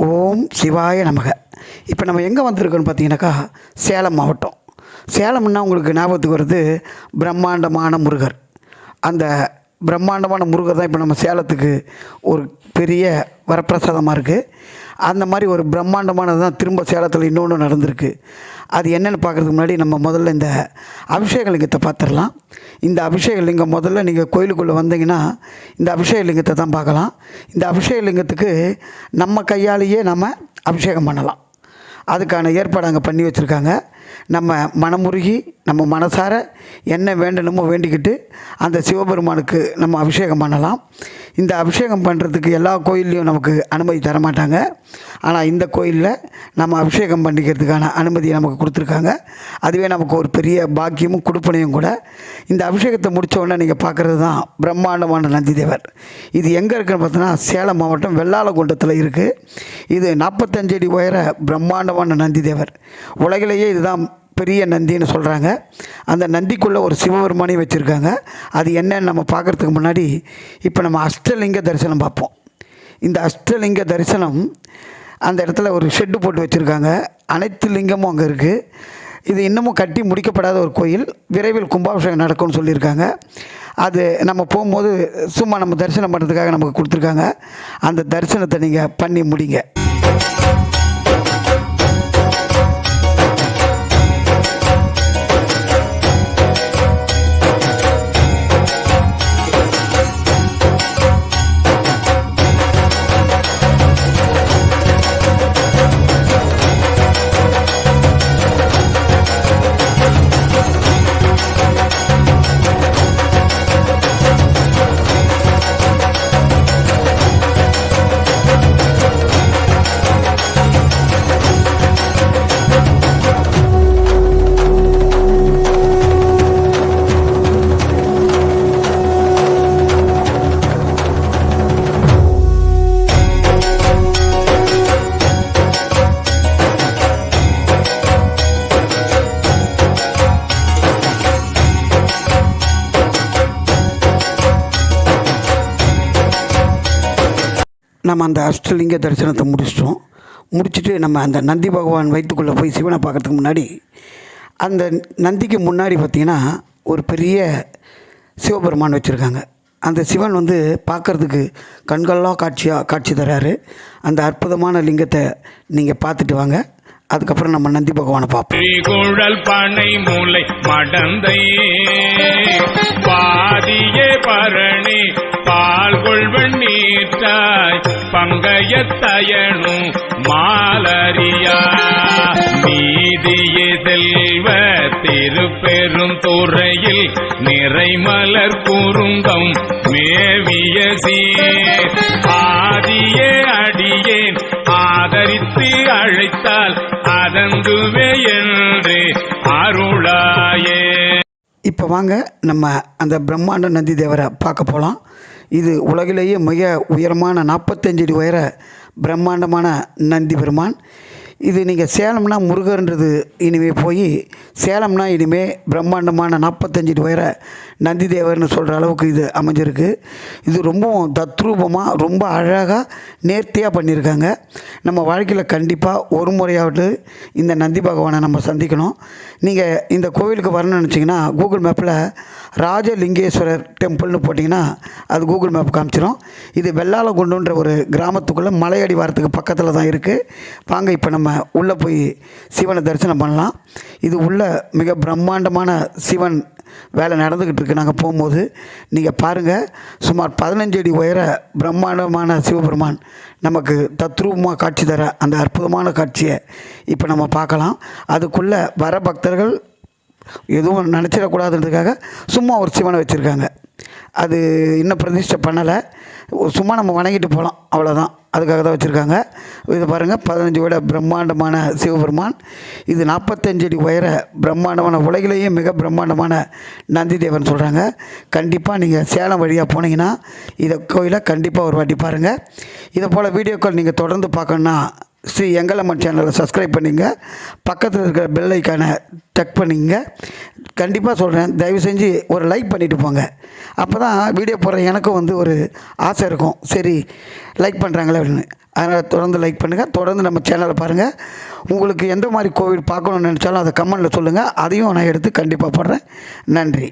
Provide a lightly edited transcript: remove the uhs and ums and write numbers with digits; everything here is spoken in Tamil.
ஓம் சிவாய நமக. இப்போ நம்ம எங்கே வந்திருக்கோன்னு பார்த்தீங்கன்னாக்கா சேலம் மாவட்டம். சேலம்னா உங்களுக்கு ஞாபகத்துக்கு வருது பிரம்மாண்டமான முருகர். அந்த பிரம்மாண்டமான முருகர் தான் இப்போ நம்ம சேலத்துக்கு ஒரு பெரிய வரப்பிரசாதமாக இருக்குது. அந்த மாதிரி ஒரு பிரம்மாண்டமானது தான் திரும்ப சேலத்தில் இன்னொன்று நடந்திருக்கு. அது என்னென்னு பார்க்குறதுக்கு முன்னாடி நம்ம முதல்ல இந்த அபிஷேக லிங்கத்தை பார்த்துடலாம். இந்த அபிஷேக லிங்கம் முதல்ல நீங்கள் கோயிலுக்குள்ளே வந்தீங்கன்னா இந்த அபிஷேக லிங்கத்தை தான் பார்க்கலாம். இந்த அபிஷேக லிங்கத்துக்கு நம்ம கையாலேயே நம்ம அபிஷேகம் பண்ணலாம். அதுக்கான ஏற்பாடு அங்கே பண்ணி வச்சுருக்காங்க. நம்ம மனமுருகி நம்ம மனசார என்ன வேண்டணுமோ வேண்டிக்கிட்டு அந்த சிவபெருமானுக்கு நம்ம அபிஷேகம் பண்ணலாம். இந்த அபிஷேகம் பண்ணுறதுக்கு எல்லா கோயில்லையும் நமக்கு அனுமதி தரமாட்டாங்க. ஆனால் இந்த கோயிலில் நம்ம அபிஷேகம் பண்ணிக்கிறதுக்கான அனுமதியை நமக்கு கொடுத்துருக்காங்க. அதுவே நமக்கு ஒரு பெரிய பாக்கியமும் கொடுப்பனையும் கூட. இந்த அபிஷேகத்தை முடித்த உடனே நீங்கள் பார்க்குறது தான் பிரம்மாண்டமான நந்தி தேவர். இது எங்கே இருக்குதுன்னு பார்த்தோன்னா சேலம் மாவட்டம் வெள்ளாளகுண்டத்தில் இருக்குது. இது 45 அடி உயர பிரம்மாண்டமான நந்தி தேவர். உலகிலேயே இதுதான் பெரிய நந்தின்னு சொல்கிறாங்க. அந்த நந்திக்குள்ளே ஒரு சிவபெருமானையும் வச்சுருக்காங்க. அது என்னன்னு நம்ம பார்க்குறதுக்கு முன்னாடி இப்போ நம்ம அஷ்டலிங்க தரிசனம் பார்ப்போம். இந்த அஷ்டலிங்க தரிசனம் அந்த இடத்துல ஒரு ஷெட்டு போட்டு வச்சுருக்காங்க. அனைத்து லிங்கமும் அங்கே இருக்குது. இது இன்னமும் கட்டி முடிக்கப்படாத ஒரு கோயில். விரைவில் கும்பாபிஷேகம் நடக்கும்னு சொல்லியிருக்காங்க. அது நம்ம போகும்போது சும்மா நம்ம தரிசனம் பண்ணுறதுக்காக நமக்கு கொடுத்துருக்காங்க. அந்த தரிசனத்தை நீங்கள் பண்ணி முடிங்க. நம்ம அந்த அஷ்டலிங்க தரிசனத்தை முடிச்சுட்டு நம்ம அந்த நந்தி பகவான் வயிற்றுக்குள்ளே போய் சிவனை பார்க்குறதுக்கு முன்னாடி அந்த நந்திக்கு முன்னாடி பார்த்திங்கன்னா ஒரு பெரிய சிவபெருமான் வச்சுருக்காங்க. அந்த சிவன் பார்க்குறதுக்கு கண்கள்லாம் காட்சி தராரு. அந்த அற்புதமான லிங்கத்தை நீங்கள் பார்த்துட்டு வாங்க. அதுக்கப்புறம் நம்ம நந்தி பகவானை பார்ப்போம். குழல் பனை மூளை மடந்தை பாதியே பரணி பால் கொள்வன் நீட்டாய் பங்கையத்தயனும் மாலரியா நீதியே செல்வ திருப்பெரும் துறையில் நிறைமலர் குறுங்கம் மேவிய சீர் ஆதியே அடியேன் ஆதரித்து அழைத்தால் அதந்துவே என்று அருளாயே. இப்போ வாங்க நம்ம அந்த பிரம்மாண்ட நந்தி தேவரை பார்க்க போகலாம். இது உலகிலேயே மிக உயரமான 45 அடி உயர பிரம்மாண்டமான நந்தி பெருமான். இது நீங்கள் சேலம்னா முருகர்ன்றது இனிமேல் போய் சேலம்னா இனிமேல் பிரம்மாண்டமான 45 அடி உயர நந்தி தேவர்னு சொல்கிற அளவுக்கு இது அமைஞ்சிருக்கு. இது ரொம்பவும் தத்ரூபமாக ரொம்ப அழகாக நேர்த்தியாக பண்ணியிருக்காங்க. நம்ம வாழ்க்கையில் கண்டிப்பாக ஒரு முறையாவது இந்த நந்தி பகவானை நம்ம சந்திக்கணும். நீங்கள் இந்த கோவிலுக்கு வரணும்னு நினச்சிங்கன்னா கூகுள் மேப்பில் ராஜலிங்கேஸ்வரர் டெம்பிள்னு போட்டிங்கன்னா அது கூகுள் மேப் காமிச்சிடும். இது வெள்ளாளகுண்டுன்ற ஒரு கிராமத்துக்குள்ளே மலையடி வாரத்துக்கு பக்கத்தில் தான் இருக்குது. வாங்க இப்போ நம்ம உள்ளே போய் சிவனை தரிசனம் பண்ணலாம். இது உள்ள மிக பிரம்மாண்டமான சிவன் வேலை நடந்துக்கிட்டு இருக்கு. நாங்கள் போகும்போது நீங்கள் பாருங்கள், சுமார் 15 அடி உயர பிரம்மாண்டமான சிவபெருமான் நமக்கு தத்ரூபமாக காட்சி தர அந்த அற்புதமான காட்சியை இப்போ நம்ம பார்க்கலாம். அதுக்குள்ளே வர பக்தர்கள் எதுவும் நினச்சிடக்கூடாதுன்றதுக்காக சும்மா ஒரு சிவனை வச்சுருக்காங்க. அது இன்னும் பிரதிஷ்டை பண்ணலை. சும்மா நம்ம வணங்கிட்டு போகலாம், அவ்வளோதான். அதுக்காக தான் வச்சுருக்காங்க. இதை பாருங்கள், 15 விட பிரம்மாண்டமான சிவபெருமான். இது 45 அடி உயர பிரம்மாண்டமான உலகிலேயே மிக பிரம்மாண்டமான நந்தி தேவன் சொல்கிறாங்க. கண்டிப்பாக நீங்கள் சேலம் வழியாக போனீங்கன்னா இதை கோயிலை கண்டிப்பாக ஒரு வாட்டி பாருங்கள். இதை போல் வீடியோக்கள் நீங்கள் தொடர்ந்து பார்க்கணுன்னா ஸ்ரீ எங்களம்மன் சேனலை சப்ஸ்கிரைப் பண்ணிங்க, பக்கத்தில் இருக்கிற பெல் ஐக்கானை டக் பண்ணிங்க. கண்டிப்பாக சொல்கிறேன், தயவு செஞ்சு ஒரு லைக் பண்ணிவிட்டு போங்க. அப்போ தான் வீடியோ போடுற எனக்கும் வந்து ஒரு ஆசை இருக்கும், சரி லைக் பண்ணுறாங்களே அப்படின்னு. அதனால் தொடர்ந்து லைக் பண்ணுங்கள், தொடர்ந்து நம்ம சேனலை பாருங்கள். உங்களுக்கு எந்த மாதிரி கோவில் பார்க்கணுன்னு நினச்சாலும் அதை கமெண்டில் சொல்லுங்கள், அதையும் நான் எடுத்து கண்டிப்பாக போடுறேன். நன்றி.